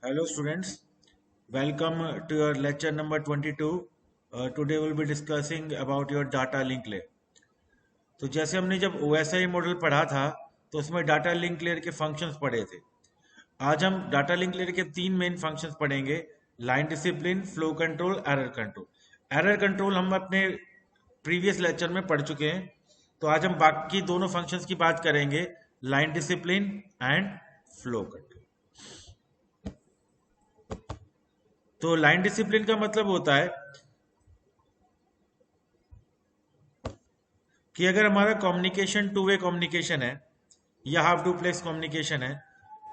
Hello students, welcome to your lecture number 22. Today we'll be discussing about your data link layer. तो जैसे हमने जब OSI model पढ़ा था तो उसमें डाटा लिंक लेयर के फंक्शंस पढ़े थे। आज हम डाटा लिंक लेयर के तीन मेन फंक्शंस पढ़ेंगे। Line discipline, flow control, error control. Error control हम अपने प्रीवियस लेक्चर में पढ़ चुके हैं, तो आज हम बाकी दोनों फंक्शंस की बात करेंगे, line discipline and flow control. तो लाइन डिसिप्लिन का मतलब होता है कि अगर हमारा कम्युनिकेशन टू वे कम्युनिकेशन है या हाफ डुप्लेक्स कम्युनिकेशन है,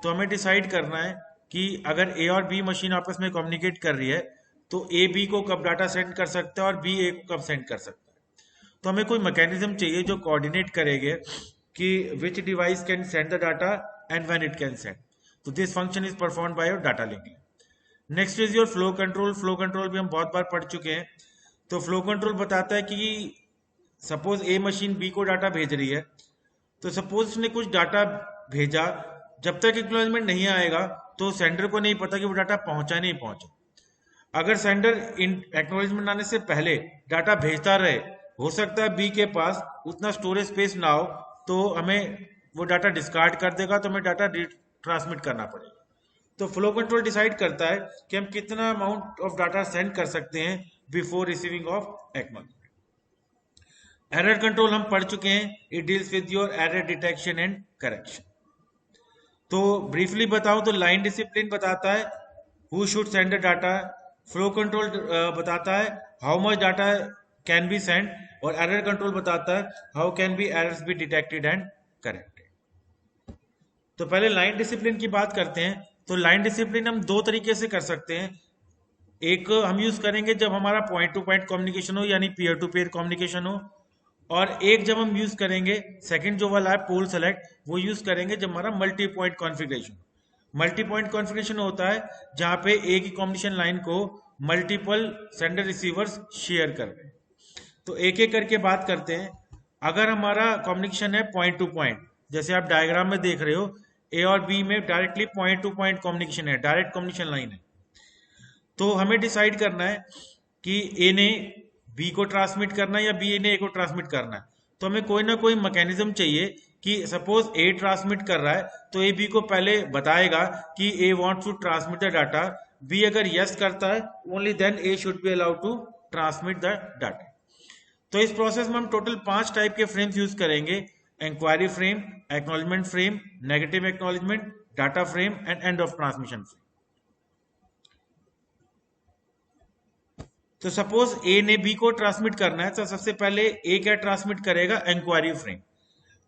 तो हमें डिसाइड करना है कि अगर ए और बी मशीन आपस में कम्युनिकेट कर रही है तो ए बी को कब डाटा सेंड कर सकता है और बी ए को कब सेंड कर सकता है। तो हमें कोई मैकेनिज्म चाहिए जो कोऑर्डिनेट करेगा कि which device can send the data and when it can send. तो this function is performed by your data link. Next is your flow control. Flow control भी हम बहुत बार पढ़ चुके हैं। तो फ्लो कंट्रोल बताता है कि सपोज ए मशीन बी को डाटा भेज रही है, तो सपोज उसने कुछ डाटा भेजा, जब तक एक्नॉलेजमेंट नहीं आएगा तो सेंडर को नहीं पता कि वो डाटा पहुंचा नहीं पहुंचा। अगर सेंडर इन एक्नॉलेजमेंट आने से पहले डाटा भेजता रहे, हो सकता है बी के पास उतना स्टोरेज स्पेस ना हो, तो हमें वो डाटा डिस्कार्ड कर देगा, तो हमें डाटा ट्रांसमिट करना पड़ेगा। तो फ्लो कंट्रोल डिसाइड करता है कि हम कितना अमाउंट ऑफ डाटा सेंड कर सकते हैं before receiving of acknowledgement. Error control हम पढ़ चुके हैं, it deals with your error detection and correction. तो ब्रीफली बताऊं तो लाइन डिसिप्लिन बताता है who should send the data, flow control बताता है how much data can be send, और एरर कंट्रोल बताता है how can be errors be detected and corrected. तो पहले लाइन डिसिप्लिन की बात करते हैं। तो लाइन डिसिप्लिन हम दो तरीके से कर सकते हैं। एक हम यूज करेंगे जब हमारा पॉइंट टू पॉइंट कम्युनिकेशन हो, यानी पीयर टू पीयर कम्युनिकेशन हो, और एक जब हम यूज करेंगे सेकंड जो वाला है पोल सेलेक्ट, वो यूज करेंगे जब हमारा multi point configuration. Multi point configuration होता है जहां पे एक ही कम्युनिकेशन लाइन को मल्टीपल सेंडर रिसीवर्स शेयर कर रहे हैं। तो एक एक करके बात करते हैं। अगर हमारा कम्युनिकेशन है पॉइंट टू पॉइंट, जैसे आप डायग्राम में देख रहे हो, ए और बी में directly point two point communication है, डायरेक्ट कम्युनिकेशन लाइन है। तो हमें डिसाइड करना है कि ए ने बी को ट्रांसमिट करना है या बी ने ए को ट्रांसमिट करना है। तो हमें कोई ना कोई मैकेनिज्म चाहिए कि सपोज ए ट्रांसमिट कर रहा है तो ए बी को पहले बताएगा कि A wants to transmit the data. B अगर यस करता है only then A should be allowed to transmit the data. तो इस प्रोसेस में हम टोटल 5 टाइप के फ्रेम्स यूज करेंगे: enquiry frame, acknowledgement frame, negative acknowledgement, data frame and end of transmission frame. तो सपोज ए ने बी को transmit करना है, तो सबसे पहले ए क्या ट्रांसमिट करेगा? Inquiry frame.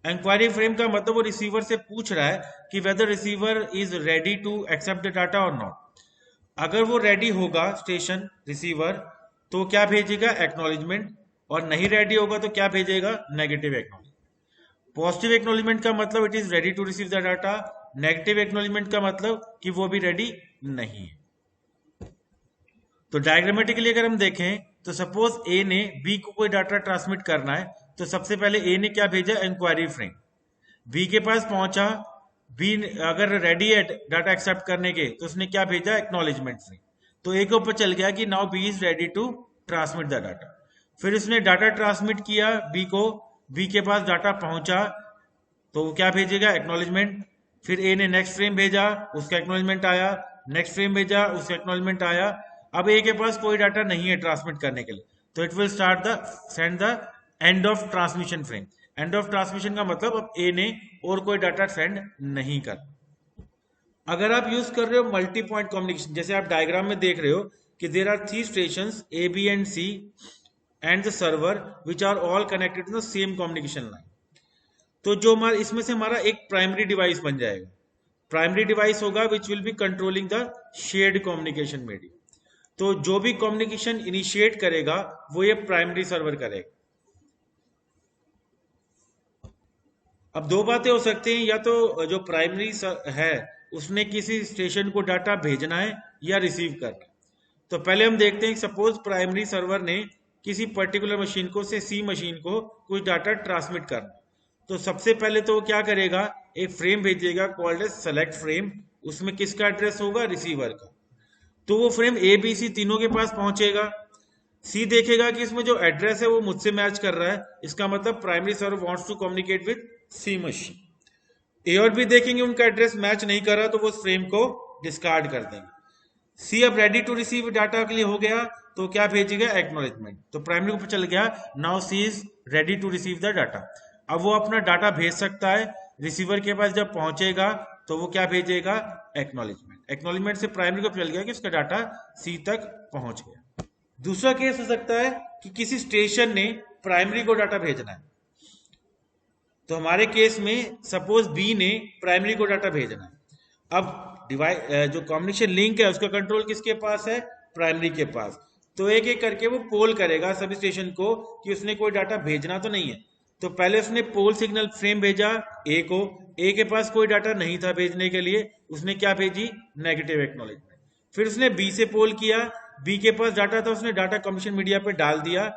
इंक्वायरी फ्रेम का मतलब वो रिसीवर से पूछ रहा है कि whether receiver is ready to accept the data और नॉट। अगर वो रेडी होगा स्टेशन रिसीवर, तो क्या भेजेगा? एक्नॉलेजमेंट। और नहीं रेडी होगा तो क्या भेजेगा? Negative acknowledgement. पॉजिटिव एक्नॉलेजमेंट का मतलब it is ready to receive the data. Negative acknowledgement का मतलब कि वो भी रेडी नहीं है। तो डायग्रामेटिकली अगर हम देखें तो सपोज ए ने बी को कोई डाटा ट्रांसमिट करना है, तो सबसे पहले ए ने क्या भेजा? Inquiry frame. बी के पास पहुंचा, बी अगर रेडी है डाटा एक्सेप्ट करने के, तो उसने क्या भेजा? Acknowledgement frame. तो ए के ऊपर चल गया कि now B is ready to transmit the data. फिर उसने डाटा ट्रांसमिट किया बी को, बी के पास डाटा पहुंचा, तो वो क्या भेजेगा? एक्नॉलेजमेंट। फिर ए ने नेक्स्ट फ्रेम भेजा, उसका एक्नॉलेजमेंट आया। नेक्स्ट फ्रेम भेजा, उसका एक्नॉलेजमेंट आया। अब ए के पास कोई डाटा नहीं है ट्रांसमिट करने के लिए, तो it will start the send the end of transmission frame. And of transmission का मतलब अब ए ने और कोई डाटा सेंड नहीं कर। अगर आप यूज कर रहे हो मल्टी पॉइंट कम्युनिकेशन, जैसे आप डायग्राम में देख रहे हो कि there are 3 stations A B and C and the server which are all connected to the same communication line. तो जो हमारा इसमें से हमारा एक प्राइमरी डिवाइस बन जाएगा। प्राइमरी डिवाइस होगा which will be controlling the shared communication medium. तो जो भी कम्युनिकेशन इनिशिएट करेगा वो ये प्राइमरी सर्वर करेगा। अब दो बातें हो सकती हैं, या तो जो प्राइमरी है उसने किसी स्टेशन को डाटा भेजना है या रिसीव करना है। तो पहले हम देखते हैं, सपोज प्राइमरी सर्वर ने किसी पर्टिकुलर मशीन को से सी मशीन को कुछ डाटा ट्रांसमिट करना, तो सबसे पहले तो वो क्या करेगा? एक फ्रेम भेजेगा कॉल्ड एज सेलेक्ट फ्रेम, उसमें किसका एड्रेस होगा, रिसीवर का। तो वो फ्रेम ए बी सी तीनों के पास पहुंचेगा। सी देखेगा कि इसमें जो एड्रेस है वो मुझसे मैच कर रहा है, इसका मतलब primary server wants to communicate with C machine. A और बी देखेंगे उनका एड्रेस मैच नहीं कर रहा, तो वो उस फ्रेम को डिस्कार्ड कर देंगे। सी अब रेडी टू रिसीव डाटा के लिए हो गया, तो क्या भेजेगा, एक्नॉलेजमेंट। तो प्राइमरी को पता चल गया now C is ready to receive the data. अब वो अपना डाटा भेज सकता है। रिसीवर के पास जब पहुंचेगा तो वो क्या भेजेगा, एक्नॉलेजमेंट। एक्नॉलेजमेंट से प्राइमरी को पता चल गया कि उसका डाटा सी तक पहुंच गया। दूसरा केस हो सकता है कि किसी स्टेशन ने प्राइमरी को डाटा भेजना है। तो हमारे केस में सपोज बी ने प्राइमरी को डाटा भेजना है। अब जो कम्युनिकेशन लिंक है उसका कंट्रोल किसके पास है, प्राइमरी के पास। तो एक एक करके वो पोल करेगा सभी स्टेशन को कि उसने कोई डाटा भेजना तो नहीं है। तो पहले उसने पोल सिग्नल फ्रेम भेजा ए को, ए के पास कोई डाटा नहीं था भेजने के लिए, उसने क्या भेजी, नेगेटिव एक्नॉलेजमेंट। फिर उसने बी से पोल किया, बी के पास डाटा था, उसने डाटा कम्युनिकेशन मीडिया पे डाल दिया,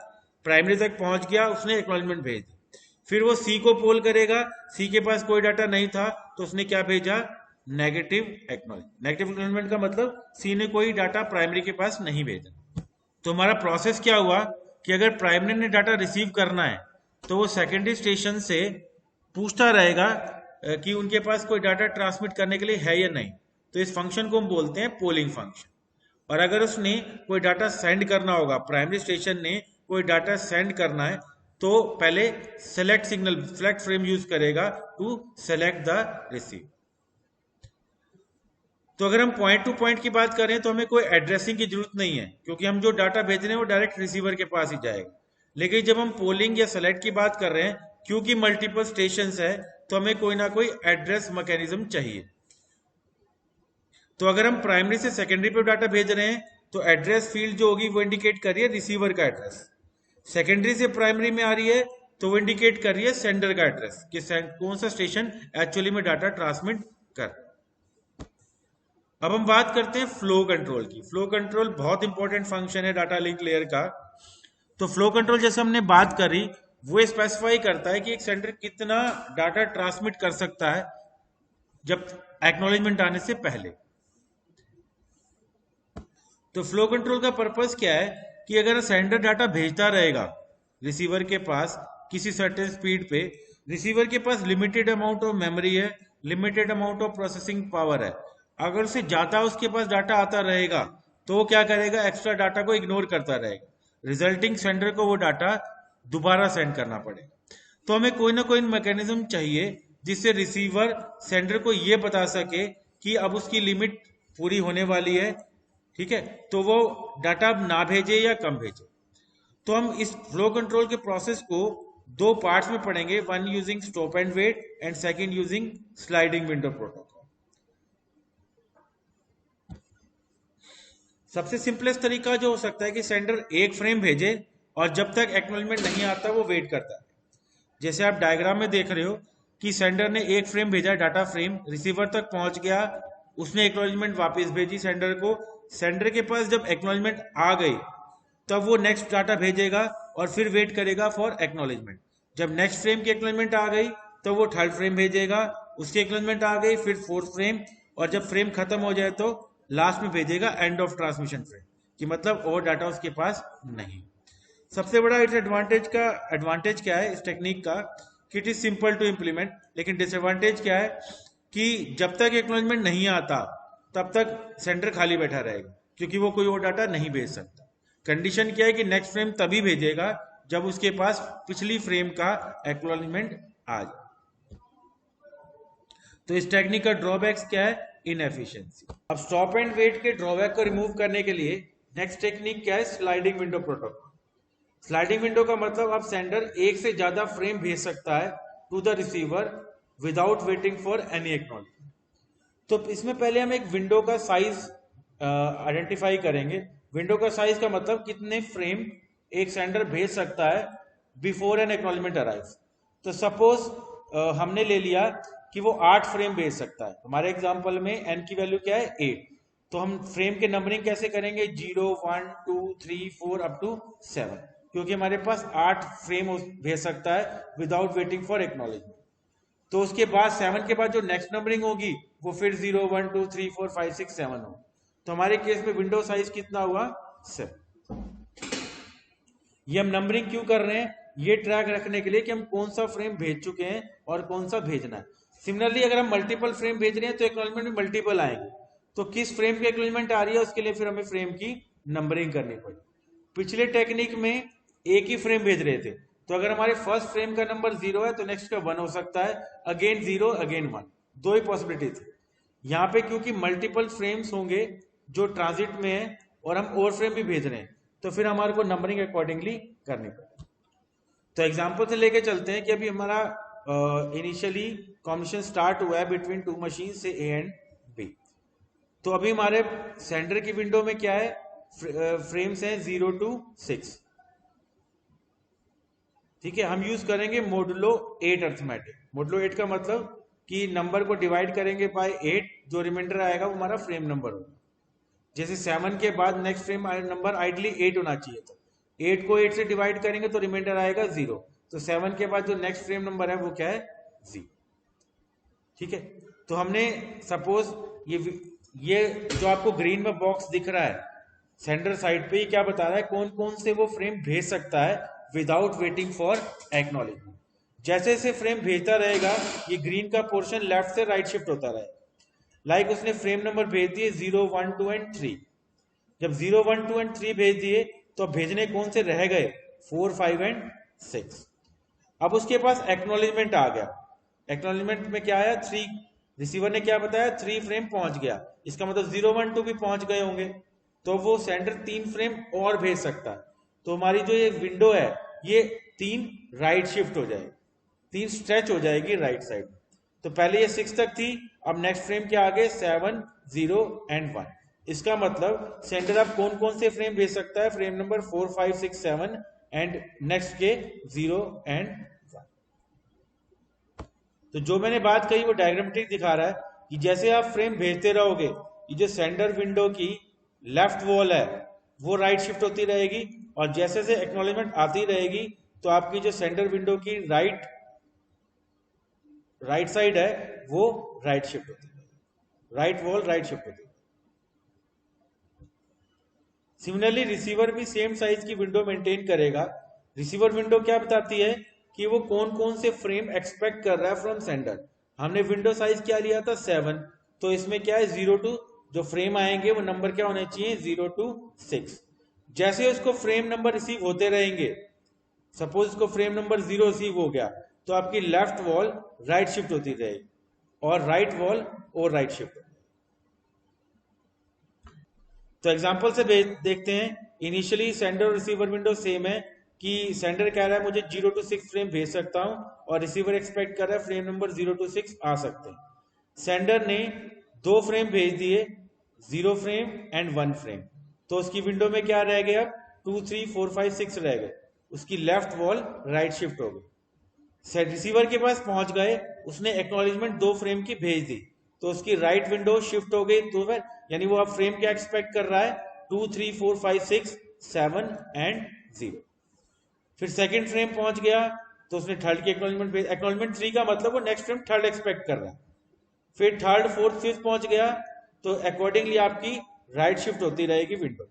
प्राइमरी तक पहुंच गया, उसने एक्नॉलेजमेंट भेज दी। फिर वो सी को पोल करेगा, सी के पास कोई डाटा नहीं था तो उसने क्या भेजा, नेगेटिव एक्नॉलेजमेंट। नेगेटिव एक्नॉलेजमेंट का मतलब सी ने कोई डाटा प्राइमरी के पास नहीं भेजा। तो हमारा प्रोसेस क्या हुआ कि अगर प्राइमरी ने डाटा रिसीव करना है तो वो सेकेंडरी स्टेशन से पूछता रहेगा कि उनके पास कोई डाटा ट्रांसमिट करने के लिए है या नहीं। तो इस फंक्शन को हम बोलते हैं पोलिंग फंक्शन। और अगर उसने कोई डाटा सेंड करना होगा, प्राइमरी स्टेशन ने कोई डाटा सेंड करना है, तो पहले select signal, select frame use करेगा टू सेलेक्ट द रिसीव। तो अगर हम पॉइंट टू पॉइंट की बात करें तो हमें कोई एड्रेसिंग की जरूरत नहीं है, क्योंकि हम जो डाटा भेज रहे हैं वो डायरेक्ट रिसीवर के पास ही जाएगा। लेकिन जब हम पोलिंग या सेलेक्ट की बात कर रहे हैं, क्योंकि मल्टीपल स्टेशंस है, तो हमें कोई ना कोई एड्रेस मैकेनिज्म चाहिए। तो अगर हम प्राइमरी से सेकेंडरी पे डाटा भेज रहे हैं तो एड्रेस फील्ड जो होगी वो इंडिकेट कर रही है रिसीवर का एड्रेस। सेकेंडरी से प्राइमरी में आ रही है तो वो इंडिकेट कर रही है सेंडर का एड्रेस कि कौन सा स्टेशन एक्चुअली में डाटा ट्रांसमिट कर। अब हम बात करते हैं फ्लो कंट्रोल की। फ्लो कंट्रोल बहुत इंपॉर्टेंट फंक्शन है डाटा लिंक लेयर का। तो फ्लो कंट्रोल जैसे हमने बात करी, वो स्पेसिफाई करता है कि एक सेंडर कितना डाटा ट्रांसमिट कर सकता है जब एक्नॉलेजमेंट आने से पहले। तो फ्लो कंट्रोल का पर्पस क्या है कि अगर सेंडर डाटा भेजता रहेगा रिसीवर के पास किसी सर्टेन स्पीड पे, रिसीवर के पास लिमिटेड अमाउंट ऑफ मेमोरी है, limited amount of processing power है। अगर उसे ज्यादा उसके पास डाटा आता रहेगा तो वो क्या करेगा, एक्स्ट्रा डाटा को इग्नोर करता रहेगा, रिजल्टिंग सेंडर को वो डाटा दोबारा सेंड करना पड़ेगा। तो हमें कोई ना कोई मैकेनिज्म चाहिए जिससे रिसीवर सेंडर को ये बता सके कि अब उसकी लिमिट पूरी होने वाली है, ठीक है, तो वो डाटा ना भेजे या कम भेजे। तो हम इस फ्लो कंट्रोल के प्रोसेस को दो पार्ट्स में पढ़ेंगे, one using stop and wait and second using sliding window protocol. सबसे सिंपलेस्ट तरीका जो हो सकता है कि सेंडर एक फ्रेम भेजे और जब तक एक्नॉलेजमेंट नहीं आता वो वेट करता है। जैसे आप डायग्राम में देख रहे हो कि सेंडर ने एक फ्रेम भेजा, डाटा फ्रेम रिसीवर तक पहुंच गया, उसने एक्नॉलेजमेंट वापस भेजी सेंडर को। सेंडर के पास जब एक्नॉलेजमेंट आ गई तब वो नेक्स्ट डाटा भेजेगा और फिर वेट करेगा फॉर एक्नॉलेजमेंट। जब नेक्स्ट फ्रेम की एक्नॉलेजमेंट आ गई तो वो थर्ड फ्रेम भेजेगा, उसकी एक्नॉलेजमेंट आ गई, फिर फोर्थ फ्रेम, और जब फ्रेम खत्म हो जाए तो लास्ट में भेजेगा एंड ऑफ ट्रांसमिशन फ्रेम, कि मतलब और डाटा उसके पास नहीं। सबसे बड़ा इस एडवांटेज क्या है इस टेक्निक का कि it is simple to implement. लेकिन डिसएडवांटेज क्या है कि जब तक एक्नॉलेजमेंट नहीं आता तब तक सेंडर खाली बैठा रहेगा, क्योंकि वो कोई और डाटा नहीं भेज सकता। कंडीशन क्या है कि नेक्स्ट फ्रेम तभी भेजेगा जब उसके पास पिछली फ्रेम का एक्नॉलेजमेंट आ जाए। तो इस टेक्निक का ड्रॉबैक्स क्या है, इनएफिशिएंसी। अब स्टॉप एंड वेट के ड्रॉबैक को रिमूव करने के लिए नेक्स्ट टेक्निक क्या है, sliding window protocol. Sliding window का मतलब अब सेंडर एक से ज्यादा फ्रेम भेज सकता है to the receiver without waiting for any acknowledgement. तो इसमें पहले हम एक विंडो का साइज आइडेंटिफाई करेंगे। विंडो का साइज का मतलब कितने फ्रेम एक सेंडर भेज सकता है बिफोर एन एक्नॉलेजमेंट अराइव्स। तो सपोज हमने ले लिया कि वो 8 फ्रेम भेज सकता है। हमारे एग्जांपल में n की वैल्यू क्या है, 8। तो हम फ्रेम के नंबरिंग कैसे करेंगे, 0 1 2 3 4 अप टू 7, क्योंकि हमारे पास 8 फ्रेम भेज सकता है विदाउट वेटिंग फॉर एक्नॉलेजमेंट। तो उसके बाद 7 के बाद जो नेक्स्ट नंबरिंग होगी वो फिर 0 1 2 3 4 5 6 7 हो। तो हमारे केस में विंडो साइज कितना हुआ 7। ये हम नंबरिंग क्यों कर रहे हैं, ये ट्रैक रखने के लिए कि हम कौन सा फ्रेम भेज चुके हैं और कौन सा भेजना है। सिमिलरली अगर हम मल्टीपल फ्रेम भेज रहे हैं तो एक्नॉलेजमेंट में मल्टीपल आएंगे, तो किस फ्रेम की एक्नॉलेजमेंट आ रही है उसके लिए फिर हमें फ्रेम की नंबरिंग करनी पड़ी। पिछले टेक्निक में एक ही फ्रेम भेज रहे थे, तो अगर हमारे फर्स्ट फ्रेम का नंबर 0 है तो नेक्स्ट का 1 हो सकता है, अगेन 0 अगेन 1, दो ही पॉसिबिलिटी थी। यहाँ पे क्योंकि मल्टीपल फ्रेम्स होंगे जो ट्रांजिट में है और हम और फ्रेम भी भेज रहे हैं, तो फिर हमारे को नंबरिंग अकॉर्डिंगली करनी पड़ेगी। तो एग्जांपल से लेके चलते हैं कि अभी हमारा इनिशियली कॉम्बिनेशन स्टार्ट हुआ है बिटवीन टू मशीन से ए एंड बी। तो अभी हमारे सेंटर की विंडो में क्या है, फ्रेम्स हैं 0 to 6। ठीक है, हम यूज करेंगे मोडुलो 8 अर्थमेटिक। मोडुलो 8 का मतलब कि नंबर को डिवाइड करेंगे बाय 8, जो रिमाइंडर आएगा वो हमारा फ्रेम नंबर होगा। जैसे 7 के बाद नेक्स्ट फ्रेम नंबर आइडली 8 होना चाहिए था, 8 को 8 से डिवाइड करेंगे तो रिमाइंडर आएगा 0, तो 7 के बाद जो नेक्स्ट फ्रेम नंबर है वो क्या है 0। ठीक है, तो हमने सपोज ये जो आपको ग्रीन में बॉक्स दिख रहा है सेंटर साइड पे, ये क्या बता रहा है कौन कौन से वो फ्रेम भेज सकता है विदाउट वेटिंग फॉर एक्नॉलेजमेंट। जैसे जैसे फ्रेम भेजता रहेगा ये ग्रीन का पोर्शन लेफ्ट से राइट शिफ्ट होता रहेगा। लाइक उसने फ्रेम नंबर भेज दिए 0 1 2 एंड 3। जब 0 1 2 एंड 3 भेज दिए तो भेजने कौन से रह गए 4 5 एंड 6। अब उसके पास एक्नॉलेजमेंट आ गया, एक्नॉलेजमेंट में क्या आया 3, रिसीवर ने क्या बताया 3 फ्रेम पहुंच गया, इसका मतलब 0 1 2 भी पहुंच गए होंगे, तो वो सेंडर 3 फ्रेम और भेज सकता है। तो हमारी जो ये विंडो है ये 3 राइट शिफ्ट हो जाएगी, 3 स्ट्रेच हो जाएगी राइट साइड। तो पहले ये 6 तक थी, अब नेक्स्ट फ्रेम के आगे 7 0 एंड 1। इसका मतलब सेंडर अब कौन कौन से फ्रेम भेज सकता है, फ्रेम नंबर 4 5 6 7 एंड नेक्स्ट के 0 एंड 1। तो जो मैंने बात कही वो डायग्रामेटिक दिखा रहा है कि जैसे आप फ्रेम भेजते रहोगे, ये जो सेंडर विंडो की लेफ्ट वॉल है वो राइट शिफ्ट होती रहेगी, और जैसे जैसे एक्नॉलेजमेंट आती रहेगी तो आपकी जो सेंडर विंडो की राइट साइड है वो राइट शिफ्ट होती है, राइट वॉल राइट शिफ्ट होती है। सिमिलरली रिसीवर भी सेम साइज की विंडो मेंटेन करेगा। रिसीवर विंडो क्या बताती है कि वो कौन कौन से फ्रेम एक्सपेक्ट कर रहा है फ्रॉम सेंडर। हमने विंडो साइज क्या लिया था 7, तो इसमें क्या है 0 to, जो फ्रेम आएंगे वो नंबर क्या होने चाहिए 0 to 6। जैसे उसको फ्रेम नंबर रिसीव होते रहेंगे, सपोज उसको फ्रेम नंबर 0 रिसीव हो गया तो आपकी लेफ्ट वॉल राइट शिफ्ट होती रहेगी और राइट वॉल और राइट शिफ्ट। तो एग्जांपल से देखते हैं, इनिशियली सेंडर और रिसीवर विंडो सेम है कि सेंडर कह रहा है मुझे 0 to 6 फ्रेम भेज सकता हूं और रिसीवर एक्सपेक्ट कर रहा है फ्रेम नंबर 0 to 6 आ सकते हैं। सेंडर ने 2 फ्रेम भेज दिए, 0 फ्रेम एंड 1 फ्रेम, तो उसकी विंडो में क्या रह गया 2 3 4 5 6 रह गए, उसकी लेफ्ट वॉल राइट शिफ्ट हो गई। रिसीवर के पास पहुंच गए, उसने एक्नॉलेजमेंट 2 फ्रेम की भेज दी, तो उसकी राइट विंडो शिफ्ट हो गई 2 बार, यानी वो अब फ्रेम क्या एक्सपेक्ट कर रहा है 2 3 4 5 6 7 एंड 0। फिर सेकंड फ्रेम पहुंच गया तो उसने थर्ड की एक्नॉलेजमेंट भेज, एक्नॉलेजमेंट 3 का मतलब वो नेक्स्ट फ्रेम थर्ड एक्सपेक्ट कर रहा है। फिर थर्ड फोर्थ फिफ्थ पहुंच गया तो अकॉर्डिंगली आपकी राइट शिफ्ट होती रहेगी विंडो।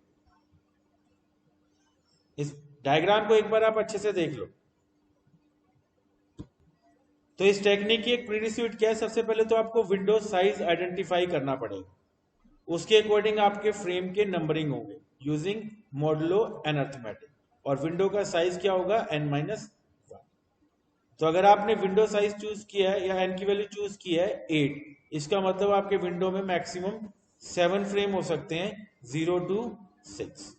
इस डायग्राम को एक बार आप अच्छे से देख लो। तो इस टेक्निक की एक प्रीरिक्विजिट क्या है, सबसे पहले तो आपको विंडो साइज आइडेंटिफाई करना पड़ेगा, उसके अकॉर्डिंग आपके फ्रेम के नंबरिंग होंगे यूजिंग मॉडुलो एंड अर्थमेटिक, और विंडो का साइज क्या होगा n-1। तो अगर आपने विंडो साइज चूज किया है या n की वैल्यू चूज की है 8, इसका मतलब आपके विंडो में मैक्सिमम 7 फ्रेम हो सकते हैं 0 to 6।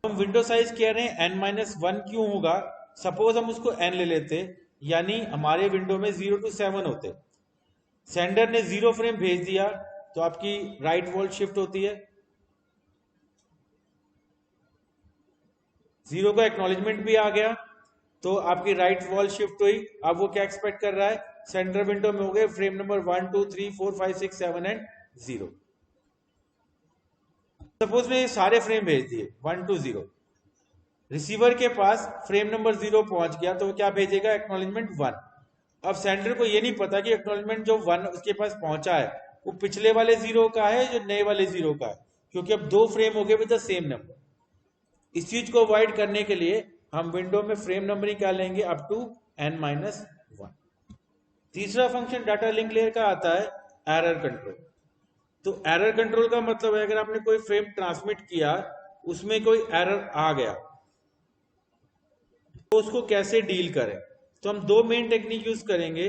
हम विंडो साइज कह रहे हैं n-1 क्यों होगा, सपोज हम उसको n ले लेते, यानी हमारे विंडो में 0 to 7 होते, सेंडर ने 0 फ्रेम भेज दिया तो आपकी राइट वॉल शिफ्ट होती है, 0 का एक्नॉलेजमेंट भी आ गया तो आपकी राइट वॉल शिफ्ट हुई। अब वो क्या एक्सपेक्ट कर रहा है, सेंटर विंडो में हो गए फ्रेम नंबर 1 2 3 4 5 6 7 एंड 0। सपोज में ये सारे फ्रेम भेज दिए 1 to 0, रिसीवर के पास फ्रेम नंबर 0 पहुंच गया तो वो क्या भेजेगा, एक्नॉलेजमेंट 1। अब सेंडर को ये नहीं पता कि एक्नॉलेजमेंट जो 1 उसके पास पहुंचा है वो पिछले वाले 0 का है जो नए वाले 0 का है, क्योंकि अब दो फ्रेम हो गए विद द सेम नंबर। इस चीज को अवॉइड करने के लिए हम विंडो में फ्रेम नंबरिंग क्या लेंगे, अप टू n-1। तीसरा फंक्शन डाटा लिंक लेयर का आता है एरर कंट्रोल। तो एरर कंट्रोल का मतलब है अगर आपने कोई फ्रेम ट्रांसमिट किया उसमें कोई एरर आ गया तो उसको कैसे डील करें। तो हम दो मेन टेक्निक यूज करेंगे।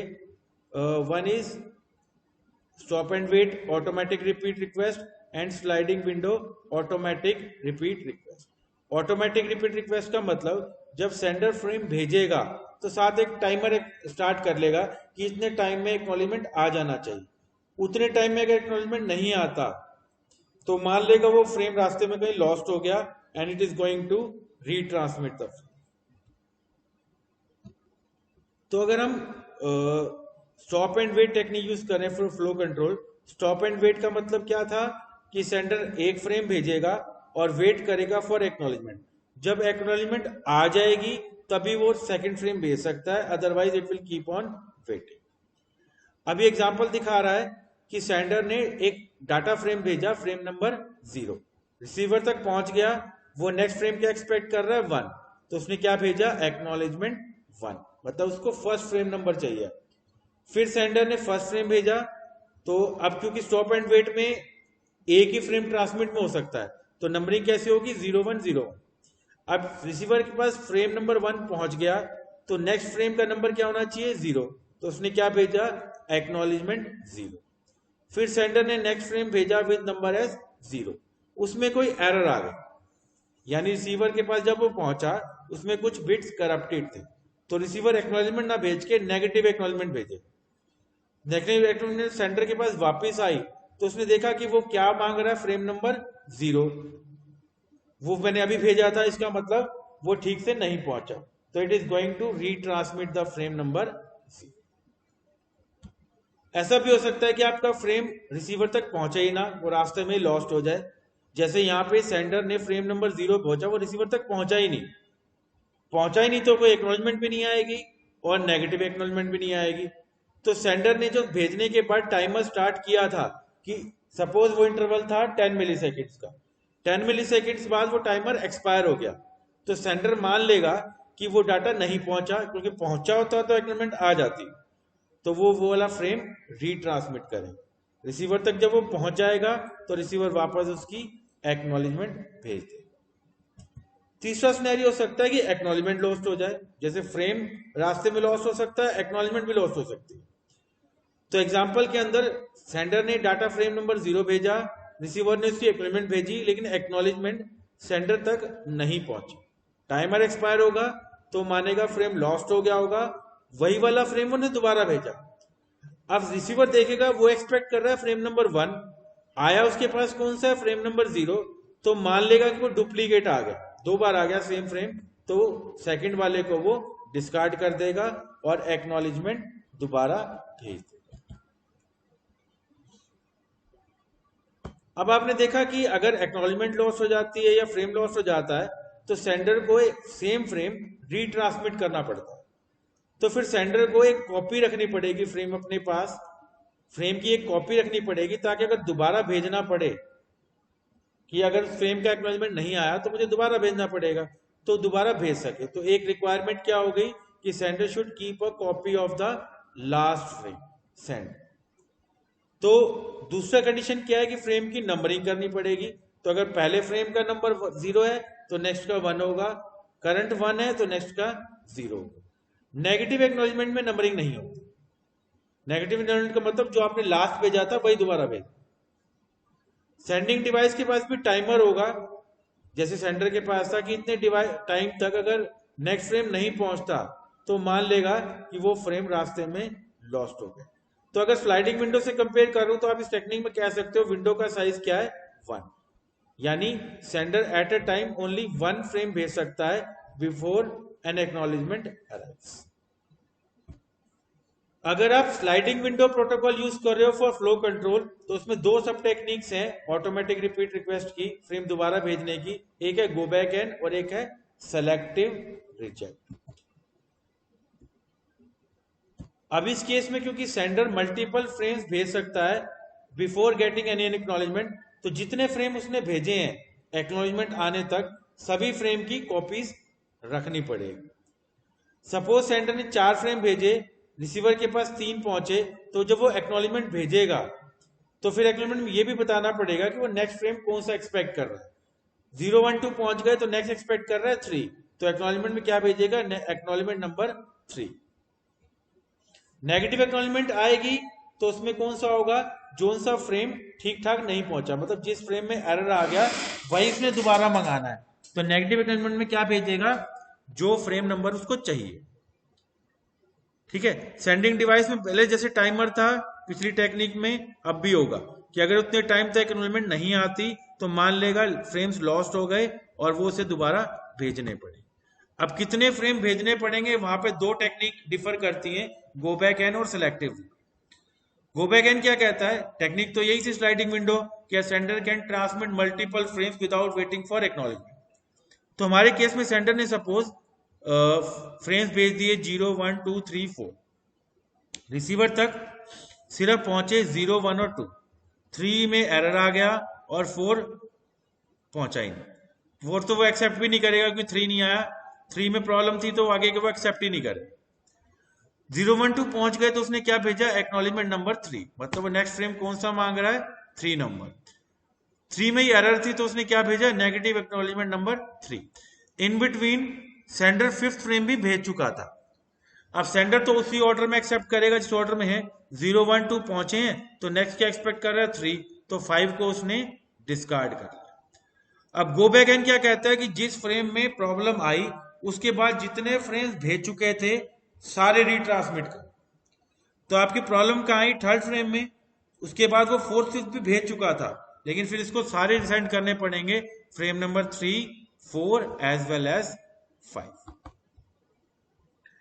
One is stop and wait automatic repeat request and sliding window automatic repeat request. Automatic repeat request का मतलब जब सेंडर फ्रेम भेजेगा तो साथ एक टाइमर स्टार्ट कर लेगा कि इतने टाइम में एक्नॉलेजमेंट आ जाना चाहिए। उतने टाइम में अगर एक्नॉलेजमेंट नहीं आता तो मान लेगा वो फ्रेम रास्ते में कहीं लॉस्ट हो गया and it is going to retransmit the frame. तो अगर हम stop and wait technique use करें for flow control, stop and wait का मतलब क्या था कि सेंडर एक फ्रेम भेजेगा और वेट करेगा फॉर एक्नॉलेजमेंट। जब एक्नॉलेजमेंट आ जाएगी तभी वो सेकंड फ्रेम भेज सकता है, otherwise it will keep on waiting. अभी एग्जांपल दिखा रहा है कि सेंडर ने एक डाटा फ्रेम भेजा फ्रेम नंबर 0, रिसीवर तक पहुंच गया, वो नेक्स्ट फ्रेम क्या एक्सपेक्ट कर रहा है 1, तो उसने क्या भेजा, एक्नॉलेजमेंट 1, मतलब उसको फर्स्ट फ्रेम नंबर चाहिए। फिर सेंडर ने फर्स्ट फ्रेम भेजा, तो अब क्योंकि स्टॉप एंड वेट में एक ही फ्रेम ट्रांसमिट में हो सकता है तो नंबरिंग कैसे होगी, 0-1-0। अब रिसीवर के पास फ्रेम नंबर 1 पहुंच गया तो नेक्स्ट फ्रेम का नंबर क्या होना चाहिए, 0, तो उसने क्या भेजा, एक्नॉलेजमेंट 0। फिर सेंडर ने नेक्स्ट फ्रेम भेजा विद नंबर एज 0, उसमें कोई एरर आ गई, यानी रिसीवर के पास जब वो पहुंचा उसमें कुछ बिट्स करप्टेड थे, तो रिसीवर एक्नॉलेजमेंट ना भेज के नेगेटिव एक्नॉलेजमेंट भेजे। नेगेटिव एक्नॉलेजमेंट सेंडर के पास वापस आई तो उसने देखा कि वो क्या मांग रहा है, फ्रेम नंबर 0, वो मैंने अभी भेजा था, इसका मतलब वो ठीक से नहीं पहुंचा, तो it is going to retransmit the frame number 0। ऐसा भी हो सकता है कि आपका फ्रेम रिसीवर तक पहुंचे ही ना, वो रास्ते में लॉस्ट हो जाए। जैसे यहाँ पे सेंडर ने फ्रेम नंबर 0 पहुंचा, वो रिसीवर तक पहुंचा ही नहीं तो कोई एक्नॉलेजमेंट भी नहीं आएगी और नेगेटिव एक्नॉलेजमेंट भी नहीं आएगी। तो सेंडर ने जो भेजने के बाद टाइमर स्टार्ट किया था कि सपोज वो इंटरवल था 10 मिली सेकेंड्स का, 10 मिली सेकेंड्स बाद वो टाइमर एक्सपायर हो गया, तो सेंडर मान लेगा कि वो डाटा नहीं पहुंचा, क्योंकि पहुंचा होता तो एक्नॉलेजमेंट आ जाती, तो वो वाला फ्रेम रीट्रांसमिट करें। रिसीवर तक जब वो पहुंच जाएगा तो रिसीवर वापस उसकी एक्नॉलेजमेंट भेज दे। तीसरा सिनेरियो हो सकता है कि एक्नॉलेजमेंट लॉस्ट हो जाए, जैसे फ्रेम रास्ते में लॉस्ट हो सकता है, एक्नॉलेजमेंट भी लॉस्ट हो सकती है। तो एग्जांपल के अंदर सेंडर ने डाटा फ्रेम नंबर 0 भेजा, रिसीवर ने उसकी एक्नॉलेजमेंट भेजी, लेकिन एक्नॉलेजमेंट सेंडर तक नहीं पहुंची, टाइमर एक्सपायर होगा तो मानेगा फ्रेम लॉस्ट हो गया होगा, वही वाला फ्रेम उन्हें दोबारा भेजा। अब रिसीवर देखेगा, वो एक्सपेक्ट कर रहा है फ्रेम नंबर 1, आया उसके पास कौन सा है, फ्रेम नंबर 0, तो मान लेगा कि वो डुप्लीकेट आ गया, 2 बार आ गया सेम फ्रेम, तो सेकंड वाले को वो डिस्कार्ड कर देगा और एक्नॉलेजमेंट दोबारा भेज देगा। अब आपने देखा कि अगर एक्नॉलेजमेंट लॉस हो जाती है या फ्रेम लॉस हो जाता है तो सेंडर को सेम फ्रेम रीट्रांसमिट करना पड़ता है। तो फिर सेंडर को एक कॉपी रखनी पड़ेगी फ्रेम अपने पास, फ्रेम की एक कॉपी रखनी पड़ेगी, ताकि अगर दोबारा भेजना पड़े कि अगर फ्रेम का एक्नॉलेजमेंट नहीं आया तो मुझे दोबारा भेजना पड़ेगा, तो दोबारा भेज सके। तो एक रिक्वायरमेंट क्या हो गई कि sender should keep a copy of the last frame send. तो दूसरा कंडीशन क्या है कि फ्रेम की नंबरिंग करनी पड़ेगी। तो अगर पहले फ्रेम का नंबर 0 है तो नेक्स्ट का 1 होगा, करंट 1 है तो नेक्स्ट का 0 होगा। नेगेटिव एक्नॉलेजमेंट में नंबरिंग नहीं होती। नेगेटिव एक्नॉलेजमेंट का मतलब जो आपने लास्ट भेजा था वही दोबारा भेजा। सेंडिंग डिवाइस के पास भी टाइमर होगा, जैसे सेंडर के पास था कि इतने टाइम तक अगर नेक्स्ट फ्रेम नहीं पहुंचता तो मान लेगा कि वो फ्रेम रास्ते में लॉस्ट हो गया। तो अगर स्लाइडिंग विंडो से कंपेयर करूं तो आप इस टेक्निक में कह सकते हो विंडो का साइज क्या है, 1, यानी sender at a time only 1 frame भेज सकता है बिफोर एन एक्नॉलेजमेंट अराइव्स। अगर आप स्लाइडिंग विंडो प्रोटोकॉल यूज कर रहे हो फॉर फ्लो कंट्रोल तो उसमें 2 सब टेक्निक्स हैं ऑटोमेटिक रिपीट रिक्वेस्ट की, फ्रेम दोबारा भेजने की, एक है गो बैक एन और एक है सेलेक्टिव रिजेक्ट। अब इस केस में क्योंकि सेंडर मल्टीपल फ्रेम्स भेज सकता है बिफोर गेटिंग एनी एक्नॉलेजमेंट, तो जितने फ्रेम उसने भेजे हैं एक्नॉलेजमेंट आने तक सभी फ्रेम की कॉपीज रखनी पड़ेगी। सपोज सेंडर ने 4 फ्रेम भेजे, रिसीवर के पास 3 पहुंचे, तो जब वो एक्नॉलेजमेंट भेजेगा तो फिर एक्नॉलेजमेंट में ये भी बताना पड़ेगा कि वो नेक्स्ट फ्रेम कौन सा एक्सपेक्ट कर रहा है। 0 1 2 पहुंच गए तो नेक्स्ट एक्सपेक्ट कर रहा है 3, तो एक्नॉलेजमेंट में क्या भेजेगा, एक्नॉलेजमेंट नंबर 3। नेगेटिव एक्नॉलेजमेंट आएगी तो उसमें कौन सा होगा, जोन सा फ्रेम ठीक ठाक नहीं पहुंचा, मतलब जिस फ्रेम में एरर आ गया वही इसने दोबारा मंगाना है, तो नेगेटिव एक्नॉलेजमेंट में क्या भेजेगा, जो फ्रेम नंबर उसको चाहिए। ठीक है, सेंडिंग डिवाइस में पहले जैसे टाइमर था पिछली टेक्निक में, अब भी होगा कि अगर उतने टाइम तक एक्नॉलेजमेंट नहीं आती तो मान लेगा फ्रेम्स लॉस्ट हो गए और वो उसे दोबारा भेजने पड़े। अब कितने फ्रेम भेजने पड़ेंगे, वहां पे 2 टेक्निक डिफर करती हैं, गो बैक एन और सिलेक्टिव। गो बैक एन क्या कहता है, टेक्निक तो यही थी स्लाइडिंग विंडो, कि sender can transmit multiple frames without waiting for acknowledgement. तो हमारे केस में सेंडर ने सपोज फ्रेम्स भेज दिए 0 1 2 3 4, रिसीवर तक सिर्फ पहुंचे 0 1 और 2, 3 में एरर आ गया और 4 पहुंचा ही नहीं। 4 तो वो एक्सेप्ट भी नहीं करेगा क्योंकि 3 नहीं आया, 3 में प्रॉब्लम थी तो आगे के वो एक्सेप्ट ही नहीं करे। 0 1 2 पहुंच गए तो उसने क्या भेजा, एक्नॉलेजमेंट नंबर 3, मतलब वो नेक्स्ट फ्रेम कौन सा मांग रहा है, 3 नंबर। 3 में ही एरर थी तो उसने क्या भेजा, negative acknowledgement number 3। In between sender 5th frame भी भेज चुका था। अब सेंडर तो उसी ऑर्डर में एक्सेप्ट करेगा जिस ऑर्डर में है, 0 1 2 पहुंचे हैं तो नेक्स्ट क्या एक्सपेक्ट कर रहा है, 3, तो 5 को उसने डिस्कार्ड कर दिया। अब गो बैक एन क्या कहता है कि जिस फ्रेम में प्रॉब्लम आई उसके बाद जितने फ्रेम्स भेज चुके थे सारे रीट्रांसमिट कर। तो आपकी प्रॉब्लम कहाँ आई, 3rd फ्रेम में, उसके बाद वो 4th 5th भी भेज चुका था, लेकिन फिर इसको सारे रिसेंड करने पड़ेंगे, frame number 3 4 as well as 5।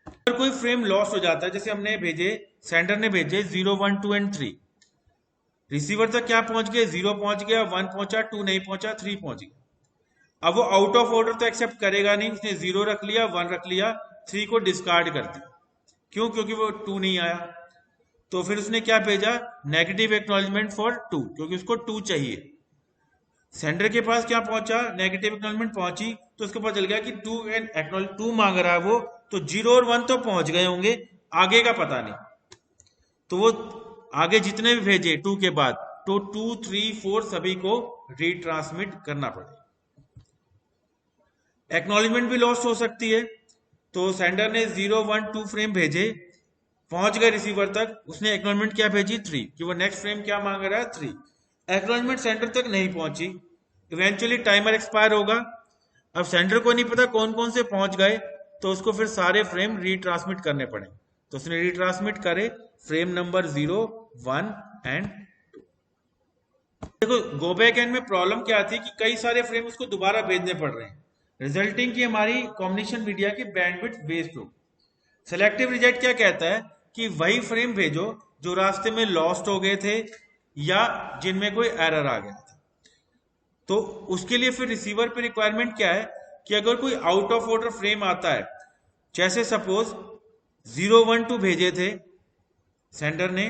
अगर कोई फ्रेम लॉस हो जाता है, जैसे हमने भेजे, सेंडर ने भेजे 0 1 2 एंड 3, रिसीवर तक क्या पहुंच गए, 0 पहुंच गया, 1 पहुंचा, 2 नहीं पहुंचा, 3 पहुंच गया। अब वो आउट ऑफ ऑर्डर तो एक्सेप्ट करेगा नहीं, उसने 0 रख लिया, 1 रख लिया, 3 को डिस्कार्ड कर दिया। क्यों, क्योंकि वो 2 नहीं आया। तो फिर उसने क्या भेजा, नेगेटिव एक्नॉलेजमेंट फॉर 2, क्योंकि उसको 2 चाहिए। सेंडर के पास क्या पहुंचा, नेगेटिव एक्नॉलेजमेंट पहुंची, तो उसको पता चल गया कि 2 मांग रहा है वो, तो 0 और 1 तो पहुंच गए होंगे, आगे का पता नहीं। तो वो आगे जितने भी भेजे 2 के बाद, तो 2 3 4 सभी को रीट्रांसमिट करना पड़ेगा। एक्नॉलेजमेंट भी लॉस्ट हो सकती है, तो सेंडर ने 0 1 2 फ्रेम भेजे, पहुंच गए रिसीवर तक, उसने एक्नॉलेजमेंट क्या भेजी, 3, कि वो नेक्स्ट फ्रेम क्या मांग रहा है, 3। एक्नॉलेजमेंट सेंडर तक नहीं पहुंची, इवेंचुअली टाइमर एक्सपायर होगा। अब सेंडर को नहीं पता कौन कौन से पहुंच गए, तो उसको फिर सारे फ्रेम रीट्रांसमिट करने पड़े, तो उसने रीट्रांसमिट करे फ्रेम नंबर 0 1 एंड 2। देखो गो बैक एंड में प्रॉब्लम क्या थी कि कई सारे फ्रेम उसको दोबारा भेजने पड़ रहे हैं, रिजल्टिंग की हमारी कॉम्बिनेशन मीडिया की बैंडविड्थ वेस्ट हो। सेलेक्टिव रिजेक्ट क्या कहता है कि वही फ्रेम भेजो जो रास्ते में लॉस्ट हो गए थे या जिनमें कोई एरर आ गया था। तो उसके लिए फिर रिसीवर पे रिक्वायरमेंट क्या है कि अगर कोई आउट ऑफ ऑर्डर फ्रेम आता है, जैसे सपोज 0 1 2 भेजे थे सेंडर ने,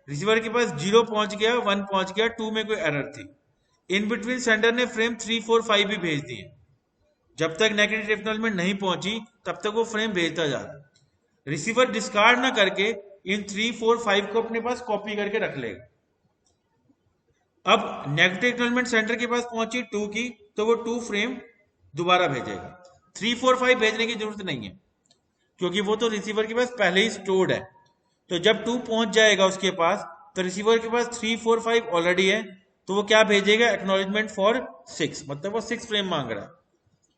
रिसीवर के पास 0 पहुंच गया, 1 पहुंच गया, 2 में कोई एरर थी, इन बिटवीन सेंडर ने फ्रेम 3 4 5 भी भेज दिए। जब तक नेगेटिव एक्नॉलेजमेंट नहीं पहुंची तब तक वो फ्रेम भेजता जा रहा। रिसीवर डिस्कार्ड ना करके इन 3 4 5 को अपने पास कॉपी करके रख लेगा। अब नेगेटिव एक्नॉलेजमेंट सेंडर के पास पहुंची 2 की, तो वो 2 फ्रेम दोबारा भेजेगा। 3 4 5 भेजने की जरूरत नहीं है, क्योंकि वो तो रिसीवर के पास पहले ही स्टोर्ड है। तो जब 2 पहुंच जाएगा उसके पास, तो रिसीवर के पास 3 4 5 ऑलरेडी है, तो वो क्या भेजेगा, एक्नॉलेजमेंट फॉर 6, मतलब वो 6 फ्रेम मांग रहा है।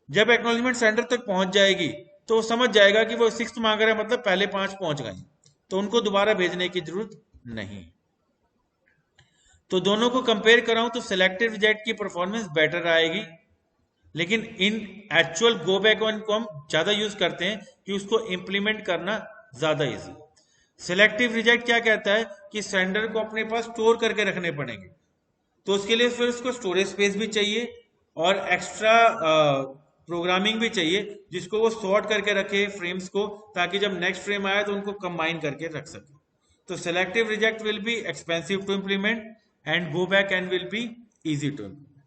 जब एक्नॉलेजमेंट सेंडर तक पहुंच जाएगी तो वो समझ जाएगा कि वो 6 मांग रहा है, मतलब पहले 5 पहुंच गए, तो उनको दोबारा भेजने की जरूरत नहीं। तो दोनों को कंपेयर कराऊं तो सिलेक्टिव रिजेक्ट की परफॉर्मेंस बेटर आएगी, लेकिन इन एक्चुअल गो बैक ऑन को हम ज्यादा यूज करते हैं कि उसको इंप्लीमेंट करना ज्यादा इजी। सिलेक्टिव रिजेक्ट क्या कहता है कि सेंडर को अपने पास स्टोर करके रखने पड़ेंगे, तो उसके लिए फिर उसको स्टोरेज स्पेस भी चाहिए और एक्स्ट्रा प्रोग्रामिंग भी चाहिए जिसको वो सॉर्ट करके रखे फ्रेम्स को, ताकि जब नेक्स्ट फ्रेम आए तो उनको कंबाइन करके रख सके. तो selective reject will be expensive to implement and go back and will be easy to implement.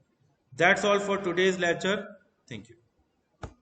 That's all for today's lecture. Thank you.